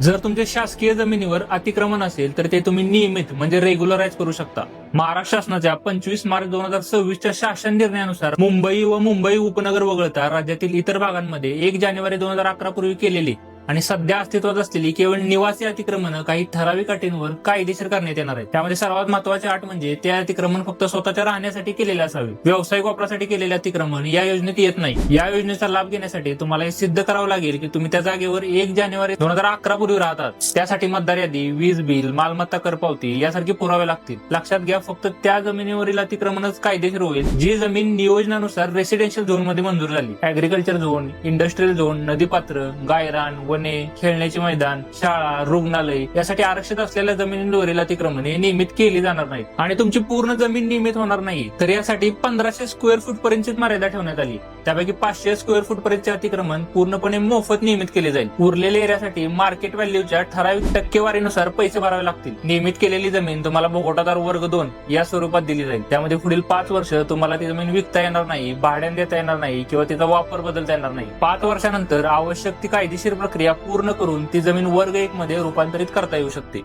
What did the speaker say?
जर तुमच्या शासकीय जमिनीवर अतिक्रमण असेल तर ते तुम्ही नियमित म्हणजे रेग्युलराइज करू शकता. महाराष्ट्र शासनाच्या 25 मार्च 2026च्या शासन निर्णयानुसार मुंबई व मुंबई उपनगर वगळता राज्यातील इतर भागांमध्ये 1 जानेवारी 2011 पूर्वी केलेली आणि सध्या अस्तित्वात असलेली केवळ निवासी अतिक्रमण काही ठराविक अटींवर कायदेशीर करण्यात येणार आहे. त्यामध्ये सर्वात महत्वाची अट म्हणजे ते अतिक्रमण फक्त स्वतःच्या राहण्यासाठी केलेले असावे. व्यावसायिक वापरासाठी केलेले अतिक्रमण या योजनेत येत नाही. या योजनेचा लाभ घेण्यासाठी तुम्हाला हे सिद्ध करावं लागेल की तुम्ही त्या जागेवर 1 जानेवारी 2011 पूर्वी राहतात. त्यासाठी मतदार यादी, वीज बिल, मालमत्ता कर पावती यासारखे पुरावे लागतील. लक्षात घ्या, फक्त त्या जमिनीवरील अतिक्रमणच कायदेशीर होईल जी जमीन नियोजनानुसार रेसिडेन्शियल झोन मध्ये मंजूर झाली. ऍग्रिकल्चर झोन, इंडस्ट्रियल झोन, नदीपात्र, गायरान, वने, खेळण्याचे मैदान, शाळा, रुग्णालय यासाठी आरक्षित असलेल्या जमिनींवरील अतिक्रमण हे नियमित केली जाणार नाहीत. आणि तुमची पूर्ण जमीन नियमित होणार नाही तर यासाठी 1500 स्क्वेअर फूट पर्यंतची मर्यादा ठेवण्यात आली. त्यापैकी 500 स्क्वेअर फूट पर्यंतचे अतिक्रमण पूर्णपणे मोफत नियमित केले जाईल. उरलेल्या एरियासाठी मार्केट व्हॅल्यूच्या ठराविक टक्केवारीनुसार पैसे भरावे लागतील. नियमित केलेली जमीन तुम्हाला भोगोटादार वर्ग 2 या स्वरूपात दिली जाईल. त्यामध्ये पुढील 5 वर्ष तुम्हाला ती जमीन विकता येणार नाही, भाड्याने देता येणार नाही किंवा तिचा वापर बदलता येणार नाही. 5 वर्षानंतर आवश्यक ती कायदेशीर प्रक्रिया पूर्ण करून ती जमीन वर्ग 1 मध्ये रूपांतरित करता येऊ शकते.